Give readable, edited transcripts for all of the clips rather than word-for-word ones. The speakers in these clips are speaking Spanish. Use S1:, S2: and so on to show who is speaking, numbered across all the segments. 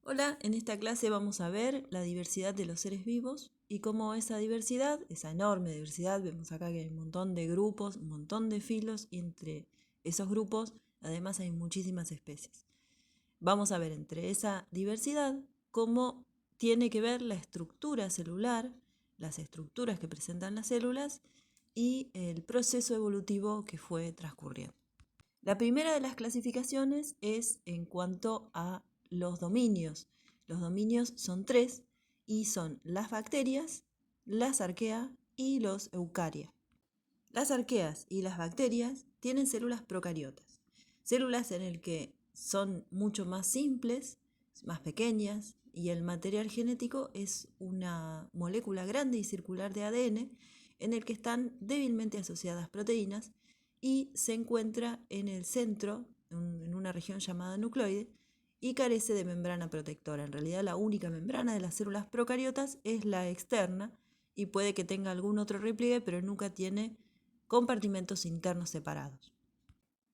S1: Hola, en esta clase vamos a ver la diversidad de los seres vivos y cómo esa diversidad, esa enorme diversidad, vemos acá que hay un montón de grupos, un montón de filos y entre esos grupos además hay muchísimas especies. Vamos a ver entre esa diversidad cómo tiene que ver la estructura celular, las estructuras que presentan las células y el proceso evolutivo que fue transcurriendo. La primera de las clasificaciones es en cuanto a los dominios. Los dominios son tres y son las bacterias, las arqueas y los eucaria. Las arqueas y las bacterias tienen células procariotas, células en las que son mucho más simples, más pequeñas, y el material genético es una molécula grande y circular de ADN en el que están débilmente asociadas proteínas y se encuentra en el centro, en una región llamada nucleoide, y carece de membrana protectora. En realidad la única membrana de las células procariotas es la externa y puede que tenga algún otro repliegue, pero nunca tiene compartimentos internos separados.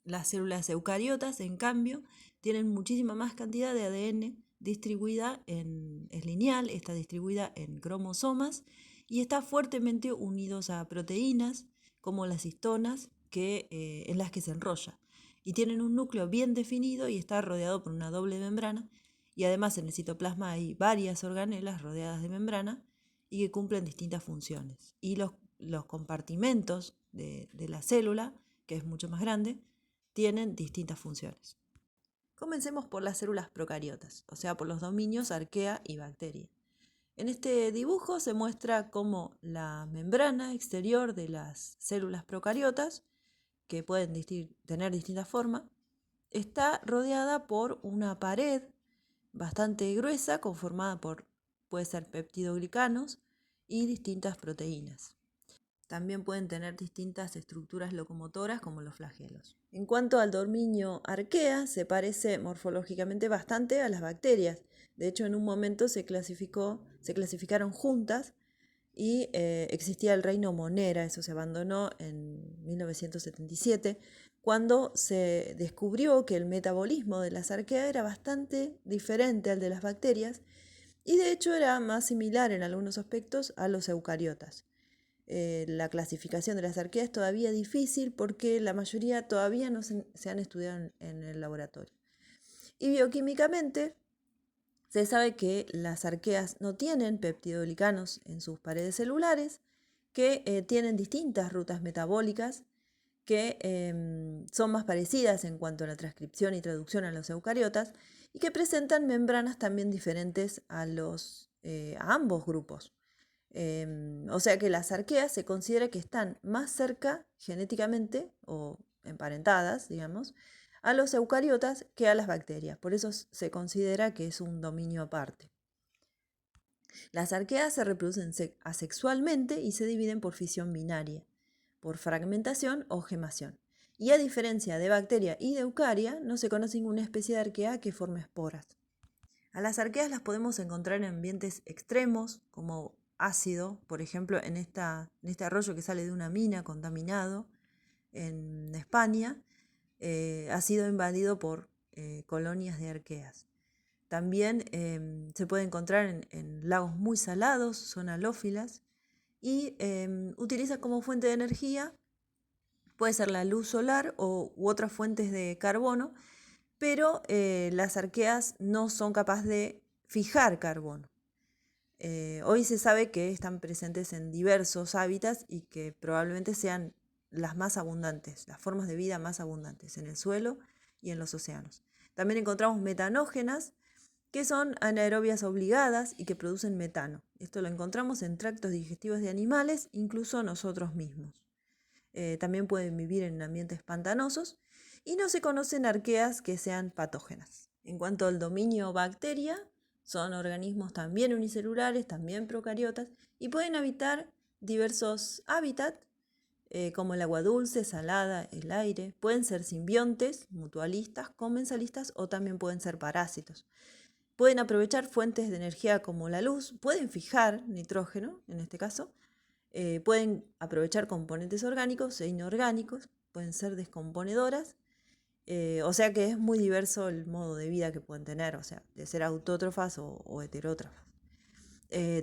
S1: Las células eucariotas, en cambio, tienen muchísima más cantidad de ADN distribuida es lineal, está distribuida en cromosomas y está fuertemente unidos a proteínas como las histonas en las que se enrolla. Y tienen un núcleo bien definido y está rodeado por una doble membrana. Y además en el citoplasma hay varias organelas rodeadas de membrana y que cumplen distintas funciones. Y los compartimentos de la célula, que es mucho más grande, tienen distintas funciones. Comencemos por las células procariotas, o sea, por los dominios arquea y bacteria. En este dibujo se muestra cómo la membrana exterior de las células procariotas, que pueden tener distintas formas, está rodeada por una pared bastante gruesa conformada por, puede ser peptidoglicanos y distintas proteínas. También pueden tener distintas estructuras locomotoras como los flagelos. En cuanto al dominio arquea, se parece morfológicamente bastante a las bacterias. De hecho, en un momento se clasificaron juntas y existía el reino Monera. Eso se abandonó en 1977, cuando se descubrió que el metabolismo de las arqueas era bastante diferente al de las bacterias y de hecho era más similar en algunos aspectos a los eucariotas. La clasificación de las arqueas es todavía difícil porque la mayoría todavía no se han estudiado en el laboratorio. Y bioquímicamente se sabe que las arqueas no tienen peptidoglicanos en sus paredes celulares, que tienen distintas rutas metabólicas que son más parecidas en cuanto a la transcripción y traducción a los eucariotas y que presentan membranas también diferentes a ambos grupos. O sea que las arqueas se considera que están más cerca genéticamente o emparentadas, digamos, a los eucariotas que a las bacterias. Por eso se considera que es un dominio aparte. Las arqueas se reproducen asexualmente y se dividen por fisión binaria, por fragmentación o gemación. Y a diferencia de bacteria y de eucaria, no se conoce ninguna especie de arquea que forme esporas. A las arqueas las podemos encontrar en ambientes extremos, como ácido, por ejemplo, en este arroyo que sale de una mina contaminado en España, ha sido invadido por colonias de arqueas. También se puede encontrar en lagos muy salados, son halófilas, y utiliza como fuente de energía, puede ser la luz solar u otras fuentes de carbono, pero las arqueas no son capaces de fijar carbono. Hoy se sabe que están presentes en diversos hábitats y que probablemente sean las más abundantes, las formas de vida más abundantes en el suelo y en los océanos. También encontramos metanógenas, que son anaerobias obligadas y que producen metano. Esto lo encontramos en tractos digestivos de animales, incluso nosotros mismos. También pueden vivir en ambientes pantanosos y no se conocen arqueas que sean patógenas. En cuanto al dominio bacteria, son organismos también unicelulares, también procariotas y pueden habitar diversos hábitats como el agua dulce, salada, el aire. Pueden ser simbiontes, mutualistas, comensalistas o también pueden ser parásitos. Pueden aprovechar fuentes de energía como la luz, pueden fijar nitrógeno en este caso, pueden aprovechar componentes orgánicos e inorgánicos, pueden ser descomponedoras O sea que es muy diverso el modo de vida que pueden tener, o sea, de ser autótrofas o heterótrofas.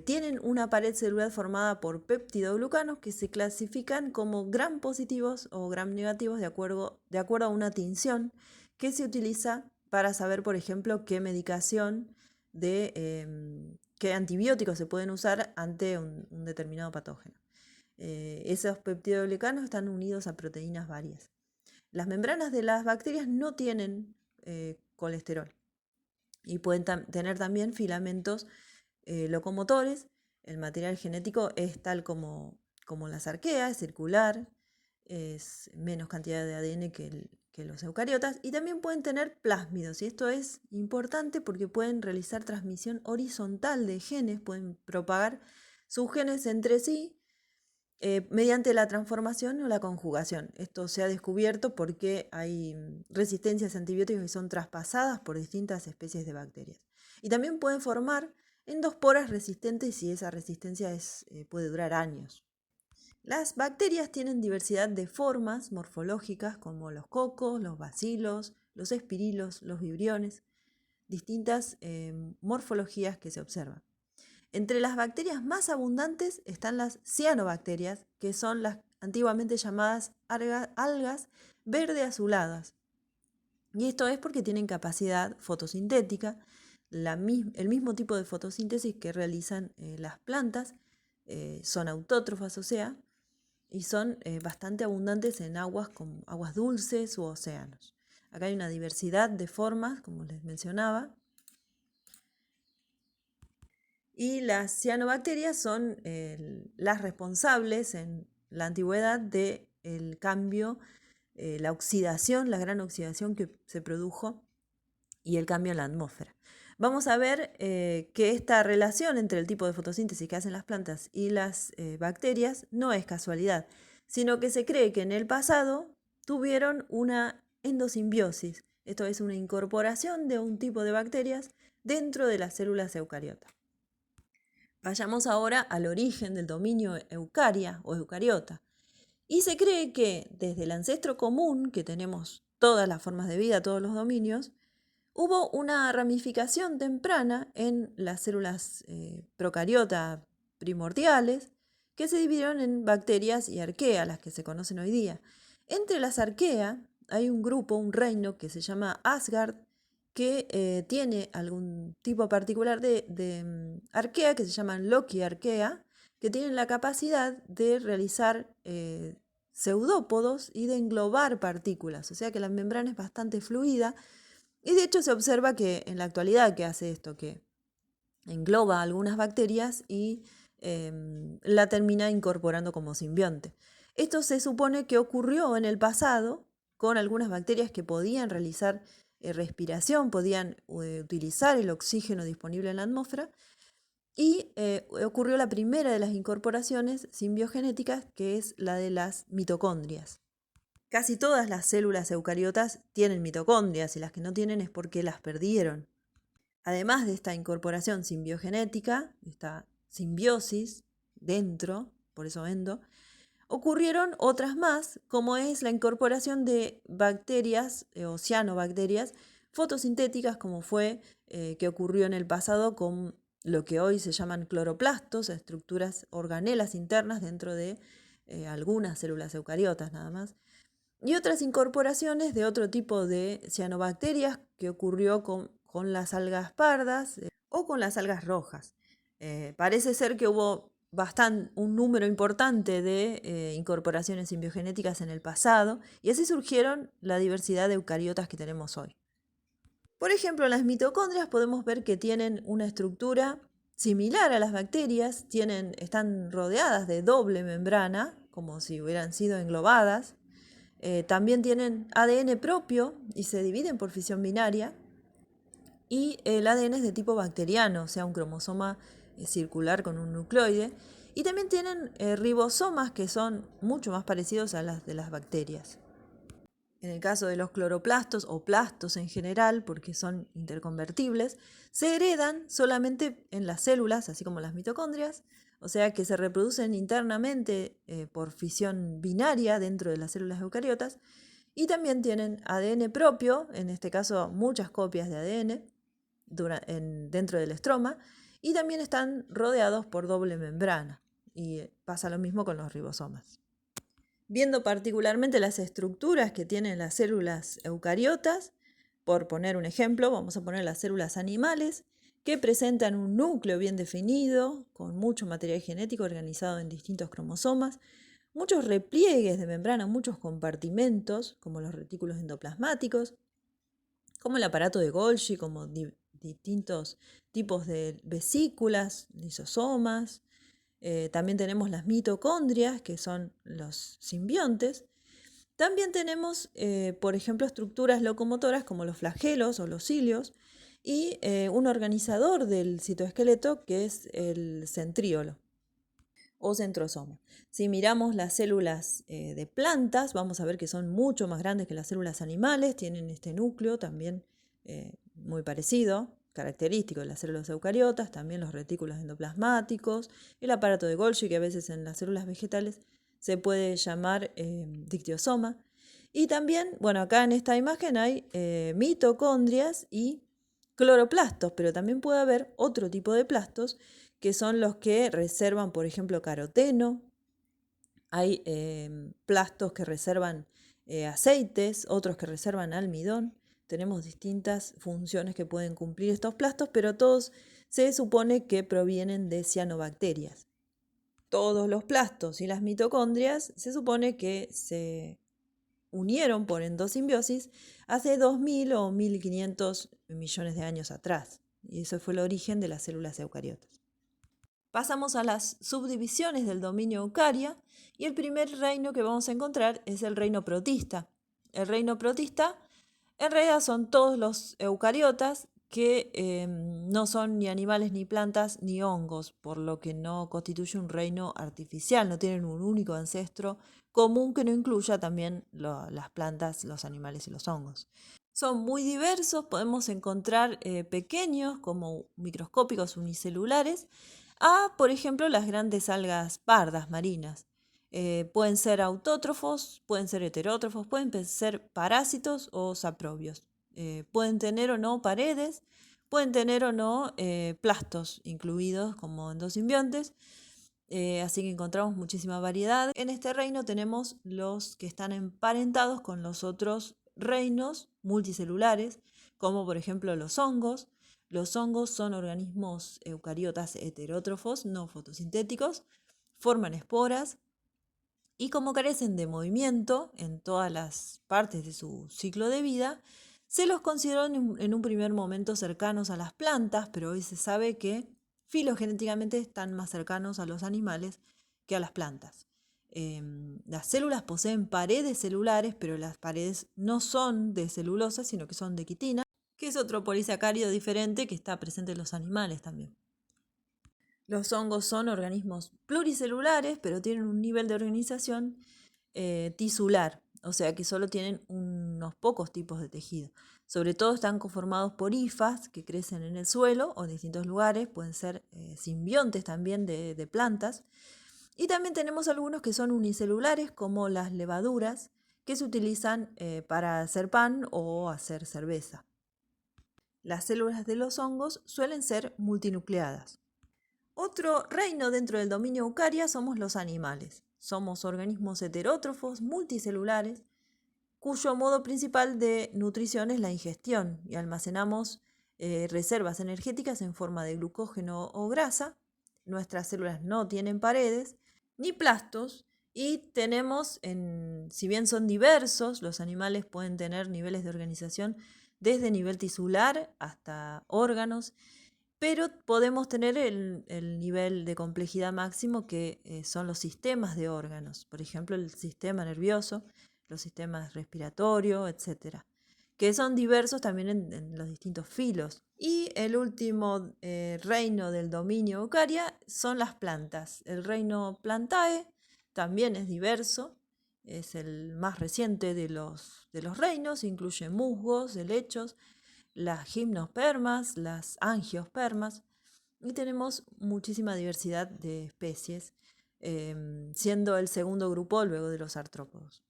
S1: Tienen una pared celular formada por peptidoglucanos que se clasifican como gram positivos o gram negativos de acuerdo a una tinción que se utiliza para saber, por ejemplo, qué medicación qué antibióticos se pueden usar ante un determinado patógeno. Esos peptidoglucanos están unidos a proteínas varias. Las membranas de las bacterias no tienen colesterol y pueden tener también filamentos locomotores. El material genético es tal como las arqueas, es circular, es menos cantidad de ADN que los eucariotas, y también pueden tener plásmidos, y esto es importante porque pueden realizar transmisión horizontal de genes, pueden propagar sus genes entre sí mediante la transformación o la conjugación. Esto se ha descubierto porque hay resistencias a antibióticos que son traspasadas por distintas especies de bacterias. Y también pueden formar endosporas resistentes y esa resistencia puede durar años. Las bacterias tienen diversidad de formas morfológicas como los cocos, los bacilos, los espirilos, los vibriones, distintas morfologías que se observan. Entre las bacterias más abundantes están las cianobacterias, que son las antiguamente llamadas algas verde azuladas. Y esto es porque tienen capacidad fotosintética, el mismo tipo de fotosíntesis que realizan las plantas, son autótrofas, o sea, y son bastante abundantes en aguas como aguas dulces u océanos. Acá hay una diversidad de formas, como les mencionaba. Y las cianobacterias son las responsables en la antigüedad del cambio, la oxidación, la gran oxidación que se produjo y el cambio en la atmósfera. Vamos a ver que esta relación entre el tipo de fotosíntesis que hacen las plantas y las bacterias no es casualidad, sino que se cree que en el pasado tuvieron una endosimbiosis, esto es una incorporación de un tipo de bacterias dentro de las células eucariotas. Vayamos ahora al origen del dominio eucaria o eucariota. Y se cree que desde el ancestro común, que tenemos todas las formas de vida, todos los dominios, hubo una ramificación temprana en las células procariota primordiales que se dividieron en bacterias y arquea, las que se conocen hoy día. Entre las arquea hay un grupo, un reino que se llama Asgard, que tiene algún tipo particular de arquea que se llaman loquiarquea, que tienen la capacidad de realizar pseudópodos y de englobar partículas, o sea que la membrana es bastante fluida y de hecho se observa que en la actualidad que hace esto, que engloba algunas bacterias y la termina incorporando como simbionte. Esto se supone que ocurrió en el pasado con algunas bacterias que podían realizar respiración, podían utilizar el oxígeno disponible en la atmósfera y ocurrió la primera de las incorporaciones simbiogenéticas, que es la de las mitocondrias. Casi todas las células eucariotas tienen mitocondrias y las que no tienen es porque las perdieron. Además de esta incorporación simbiogenética, esta simbiosis dentro, por eso endo, ocurrieron otras más, como es la incorporación de bacterias o cianobacterias fotosintéticas, como fue que ocurrió en el pasado con lo que hoy se llaman cloroplastos, estructuras organelas internas dentro de algunas células eucariotas nada más, y otras incorporaciones de otro tipo de cianobacterias que ocurrió con las algas pardas o con las algas rojas. Parece ser que hubo un número importante de incorporaciones simbiogenéticas en el pasado y así surgieron la diversidad de eucariotas que tenemos hoy. Por ejemplo, en las mitocondrias podemos ver que tienen una estructura similar a las bacterias, están rodeadas de doble membrana, como si hubieran sido englobadas. También tienen ADN propio y se dividen por fisión binaria. Y el ADN es de tipo bacteriano, o sea, un cromosoma circular con un nucleoide. Y también tienen ribosomas que son mucho más parecidos a las de las bacterias. En el caso de los cloroplastos o plastos en general, porque son interconvertibles, se heredan solamente en las células, así como las mitocondrias, o sea que se reproducen internamente por fisión binaria dentro de las células eucariotas, y también tienen ADN propio, en este caso muchas copias de ADN dentro del estroma, y también están rodeados por doble membrana, y pasa lo mismo con los ribosomas. Viendo particularmente las estructuras que tienen las células eucariotas, por poner un ejemplo, vamos a poner las células animales, que presentan un núcleo bien definido, con mucho material genético organizado en distintos cromosomas, muchos repliegues de membrana, muchos compartimentos, como los retículos endoplasmáticos, como el aparato de Golgi, como distintos tipos de vesículas, lisosomas. También tenemos las mitocondrias, que son los simbiontes. También tenemos, por ejemplo, estructuras locomotoras como los flagelos o los cilios y un organizador del citoesqueleto que es el centríolo o centrosoma. Si miramos las células de plantas, vamos a ver que son mucho más grandes que las células animales, tienen este núcleo también muy parecido, característico de las células eucariotas, también los retículos endoplasmáticos, el aparato de Golgi, que a veces en las células vegetales se puede llamar dictiosoma. Y también, bueno, acá en esta imagen hay mitocondrias y cloroplastos, pero también puede haber otro tipo de plastos que son los que reservan, por ejemplo, caroteno. Hay plastos que reservan aceites, otros que reservan almidón. Tenemos distintas funciones que pueden cumplir estos plastos, pero todos se supone que provienen de cianobacterias. Todos los plastos y las mitocondrias se supone que se unieron por endosimbiosis hace 2000 o 1500 millones de años atrás. Y eso fue el origen de las células eucariotas. Pasamos a las subdivisiones del dominio eucaria y el primer reino que vamos a encontrar es el reino protista. El reino protista en realidad son todos los eucariotas que no son ni animales, ni plantas, ni hongos, por lo que no constituye un reino artificial, no tienen un único ancestro común que no incluya también las plantas, los animales y los hongos. Son muy diversos, podemos encontrar pequeños como microscópicos unicelulares, por ejemplo, las grandes algas pardas marinas. Pueden ser autótrofos, pueden ser heterótrofos, pueden ser parásitos o saprobios. Pueden tener o no paredes, pueden tener o no plastos incluidos como endosimbiontes. Así que encontramos muchísima variedad. En este reino tenemos los que están emparentados con los otros reinos multicelulares, como por ejemplo los hongos. Los hongos son organismos eucariotas heterótrofos, no fotosintéticos, forman esporas y como carecen de movimiento en todas las partes de su ciclo de vida, se los consideró en un primer momento cercanos a las plantas, pero hoy se sabe que filogenéticamente están más cercanos a los animales que a las plantas. Las células poseen paredes celulares, pero las paredes no son de celulosa, sino que son de quitina, que es otro polisacárido diferente que está presente en los animales también. Los hongos son organismos pluricelulares, pero tienen un nivel de organización tisular, o sea que solo tienen unos pocos tipos de tejido. Sobre todo están conformados por hifas que crecen en el suelo o en distintos lugares, pueden ser simbiontes también de plantas. Y también tenemos algunos que son unicelulares, como las levaduras, que se utilizan para hacer pan o hacer cerveza. Las células de los hongos suelen ser multinucleadas. Otro reino dentro del dominio eucaria somos los animales. Somos organismos heterótrofos multicelulares cuyo modo principal de nutrición es la ingestión y almacenamos reservas energéticas en forma de glucógeno o grasa. Nuestras células no tienen paredes ni plastos y tenemos, si bien son diversos, los animales pueden tener niveles de organización desde nivel tisular hasta órganos, pero podemos tener el nivel de complejidad máximo que son los sistemas de órganos, por ejemplo el sistema nervioso, los sistemas respiratorios, etc., que son diversos también en los distintos filos. Y el último reino del dominio eucaria son las plantas. El reino Plantae también es diverso, es el más reciente de los reinos, incluye musgos, helechos, las gimnospermas, las angiospermas, y tenemos muchísima diversidad de especies, siendo el segundo grupo luego de los artrópodos.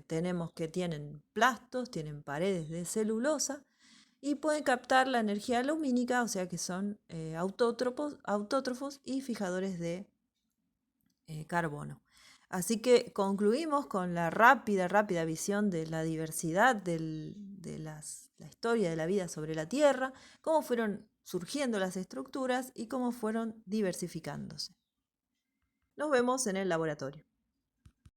S1: tenemos que tienen plastos, tienen paredes de celulosa y pueden captar la energía lumínica, o sea que son autótrofos y fijadores de carbono. Así que concluimos con la rápida visión de la diversidad de la historia de la vida sobre la Tierra, cómo fueron surgiendo las estructuras y cómo fueron diversificándose. Nos vemos en el laboratorio.